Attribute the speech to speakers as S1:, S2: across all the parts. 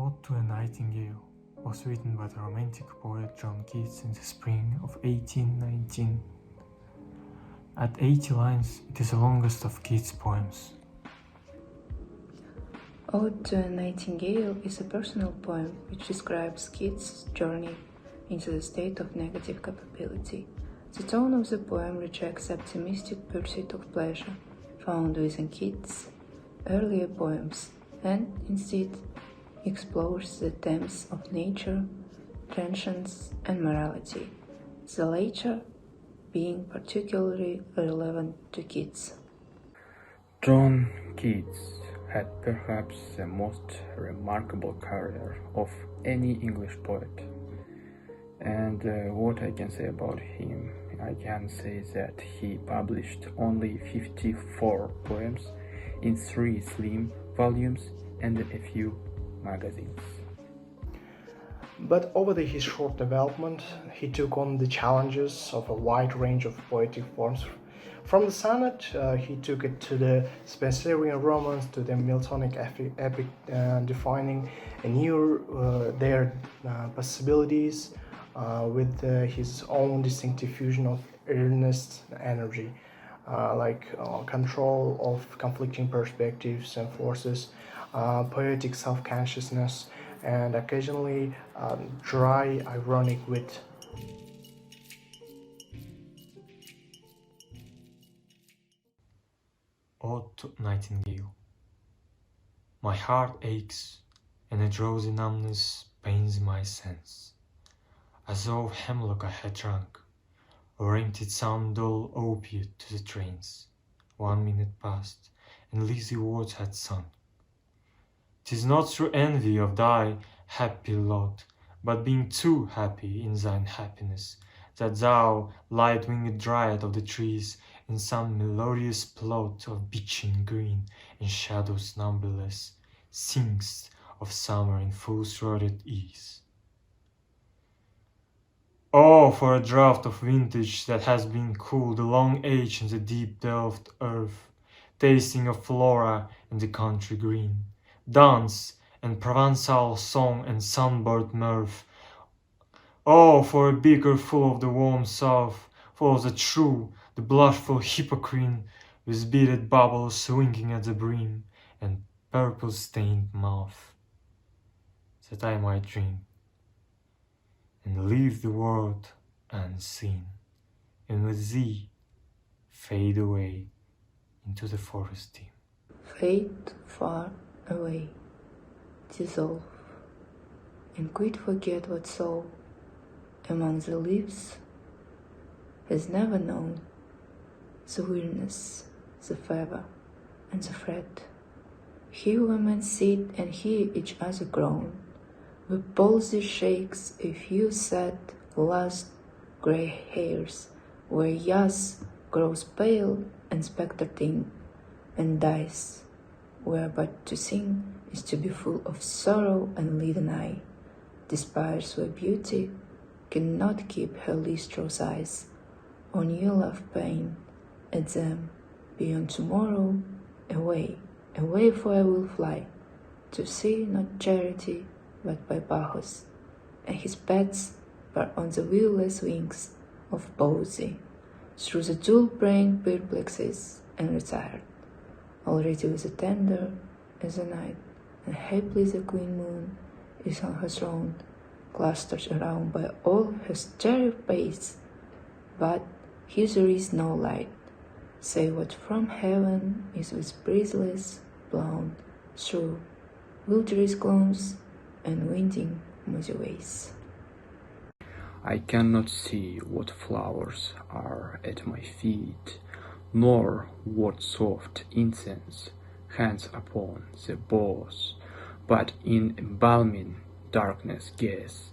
S1: Ode to a Nightingale was written by the romantic poet John Keats in the spring of 1819. At 80 lines, it is the longest of Keats' poems.
S2: Ode to a Nightingale is a personal poem which describes Keats' journey into the state of negative capability. The tone of the poem rejects the optimistic pursuit of pleasure found within Keats' earlier poems and instead explores the themes of nature, transience, and morality, the latter being particularly relevant to Keats.
S3: John Keats had perhaps the most remarkable career of any English poet. And what I can say about him, I can say that he published only 54 poems in 3 slim volumes and a few magazines.
S4: But over his short development, he took on the challenges of a wide range of poetic forms. From the sonnet, he took it to the Spenserian romance, to the Miltonic epic, defining anew their possibilities with his own distinctive fusion of earnest energy, control of conflicting perspectives and forces, poetic self-consciousness, and occasionally dry, ironic wit.
S1: Ode to Nightingale. My heart aches, and a drowsy numbness pains my sense, as though of hemlock I had drunk, or emptied some dull opiate to the trains. 1 minute passed, and lazy words had sung. 'Tis not through envy of thy happy lot, but being too happy in thine happiness, that thou, light-winged dryad of the trees, in some melodious plot of beechen green and shadows numberless, sing'st of summer in full-throated ease. Oh, for a draught of vintage that has been cooled a long age in the deep-delved earth, tasting of flora and the country green, dance and Provençal song and sunbird mirth. Oh, for a beaker full of the warm south, full of the true, the blushful hypocrine, with beaded bubbles swinging at the brim, and purple-stained mouth, that I might drink, and leave the world unseen, and with thee fade away into the forest dim.
S2: Fade far away, dissolve, and quite forget what soul among the leaves has never known the weariness, the fever, and the fret. Here where men sit and hear each other groan, where palsy shakes a few sad, last grey hairs, where youth grows pale and spectre thin, and dies, where but to sing is to be full of sorrow and leaden eye, despairs where beauty cannot keep her lustrous eyes on you love pain at them beyond tomorrow. Away, away, for I will fly to see not charity but by Bacchus, and his pets are on the wheelless wings of poesy, through the dull-brained perplexities and retired, already with a tender as the night, and happily the queen moon is on her throne, clustered around by all her starry face, but here there is no light, save what from heaven is with breezes blown through wilderness glooms and winding muddy ways.
S3: I cannot see what flowers are at my feet, nor what soft incense hangs upon the boughs, but in embalming darkness guess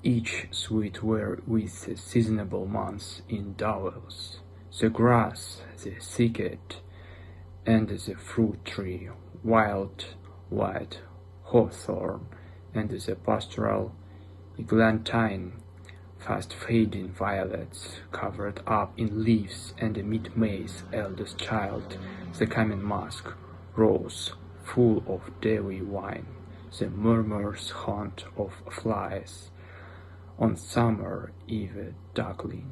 S3: each sweet where with the seasonable months indowels, the grass, the thicket, and the fruit tree, wild white hawthorn, and the pastoral eglantine, fast fading violets covered up in leaves, and amid May's eldest child, the coming mask, rose full of dewy wine, the murmurous haunt of flies, on summer eve duckling.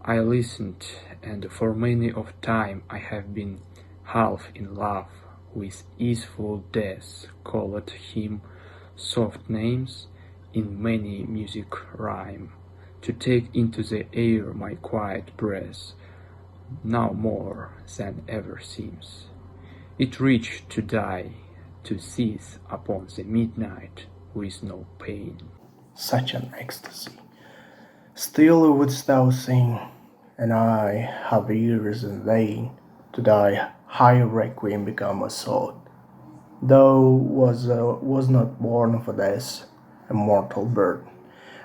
S3: I listened, and for many of time I have been half in love with easeful death, called him soft names in many music rhyme, to take into the air my quiet breath, now more than ever seems. It reached to die, to cease upon the midnight with no pain.
S4: Such an ecstasy. Still wouldst thou sing, and I have ears in vain, to thy high requiem become a sword. Thou was not born for this, a mortal bird.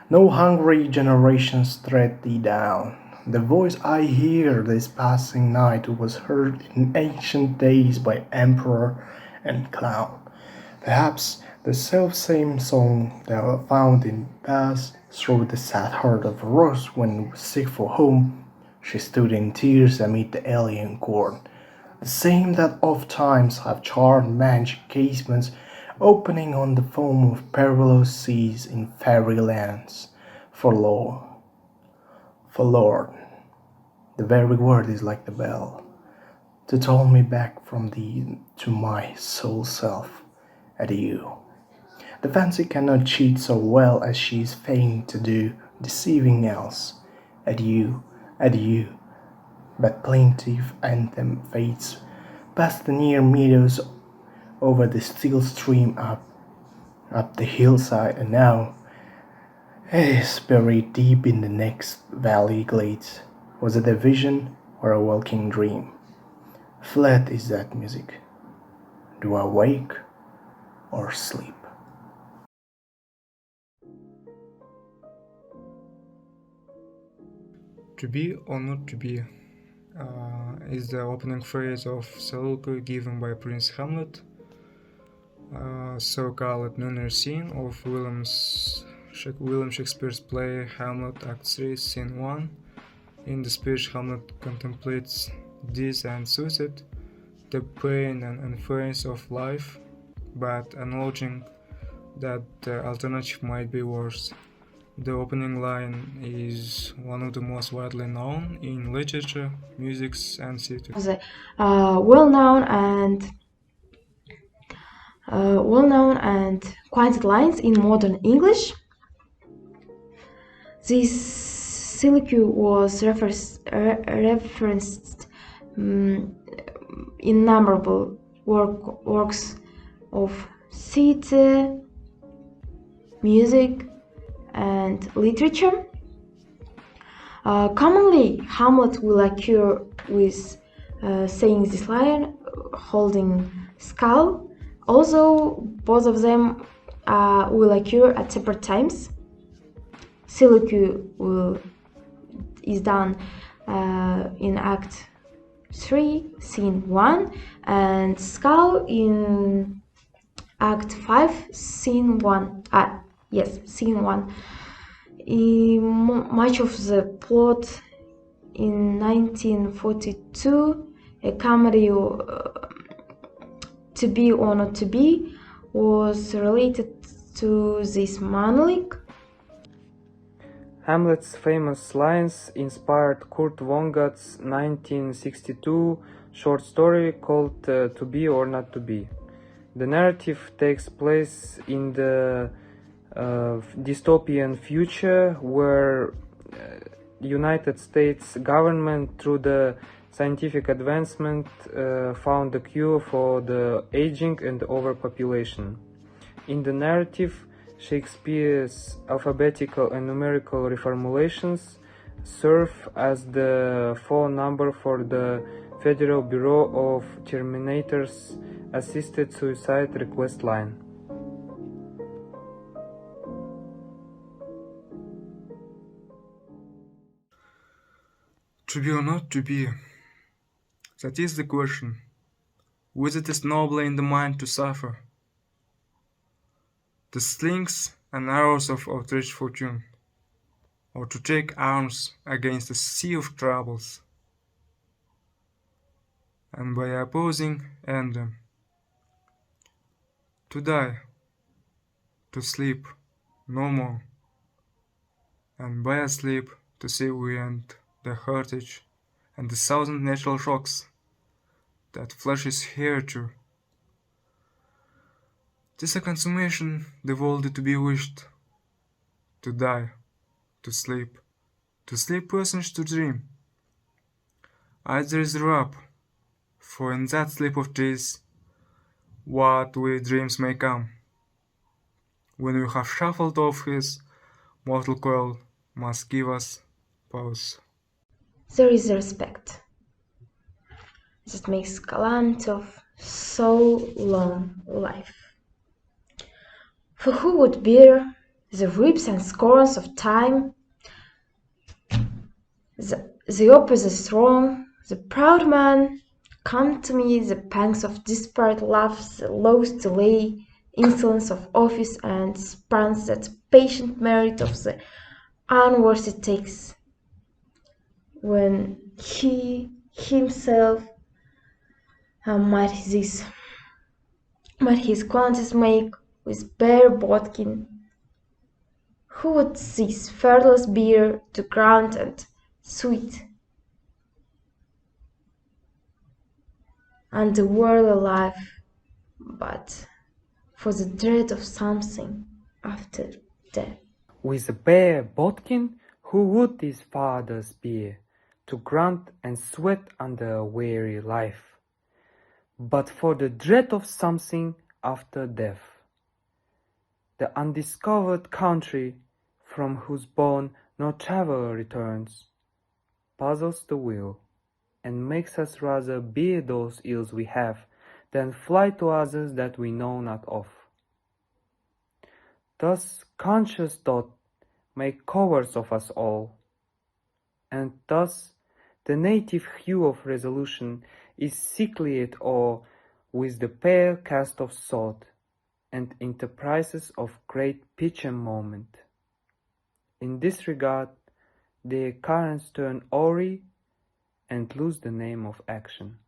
S4: No hungry generations tread thee down. The voice I hear this passing night was heard in ancient days by emperor and clown. Perhaps the self-same song thou found in past through the sad heart of a rose when sick for home, she stood in tears amid the alien chord. The same that oft times have charmed man's casements, opening on the foam of perilous seas in fairy lands. For Lord, the very word is like the bell, to toll me back from thee to my soul self. Adieu. The fancy cannot cheat so well as she is fain to do, deceiving else. Adieu, adieu. But plaintive anthem fades past the near meadows, over the still stream up the hillside, and now it is buried deep in the next valley glades. Was it a vision or a waking dream? Fled is that music. Do I wake or sleep?
S5: To be or not to be is the opening phrase of soliloquy given by Prince Hamlet, so-called nunnery scene of William Shakespeare's play Hamlet, Act 3, Scene 1. In the speech, Hamlet contemplates this and suicide, the pain and unfairness of life, but acknowledging that the alternative might be worse. The opening line is one of the most widely known in literature, music, and theater.
S6: The well-known and quaint lines in modern English. This soliloquy was referenced in innumerable works of theater, music, and literature. Commonly, Hamlet will occur with saying this line, holding skull, although both of them will occur at separate times. Soliloquy is done in Act 3, Scene 1, and skull in Act 5, Scene 1. Scene 1. Much of the plot in 1942, a comedy To Be or Not to Be, was related to this monologue.
S7: Hamlet's famous lines inspired Kurt Vonnegut's 1962 short story called To Be or Not to Be. The narrative takes place in the dystopian future where United States government, through the scientific advancement, found a cure for the aging and overpopulation. In the narrative, Shakespeare's alphabetical and numerical reformulations serve as the phone number for the Federal Bureau of Terminators Assisted Suicide Request Line.
S5: To be or not to be, that is the question. Whether it is nobler in the mind to suffer the slings and arrows of outraged fortune, or to take arms against a sea of troubles, and by opposing end them, To die, to sleep, no more, and by asleep to see we end the heritage and the thousand natural shocks that flesh is here to. 'Tis a consummation the world to be wished, to die, to sleep persons to dream. Either is the rub, for in that sleep of trees, what we dreams may come. When we have shuffled off his mortal coil, must give us pause.
S6: There is a respect that makes calamity of so long life. For who would bear the whips and scorns of time, the opposite wrong, the proud man, come to me the pangs of desperate love, the lost delay, insolence of office, and spurns that patient merit of the unworthy takes, when he himself might his quantities make with bare bodkin. Who would this fearless bear to ground and sweet, and the world alive, but for the dread of something after death?
S7: With a bare bodkin, who would these fathers bear, to grunt and sweat under a weary life, but for the dread of something after death? The undiscovered country, from whose bourne no traveller returns, puzzles the will, and makes us rather bear those ills we have, than fly to others that we know not of. Thus conscious thought make cowards of us all, and thus the native hue of resolution is sicklied o'er with the pale cast of thought, and enterprises of great pitch and moment. In this regard, their currents turn hoary and lose the name of action.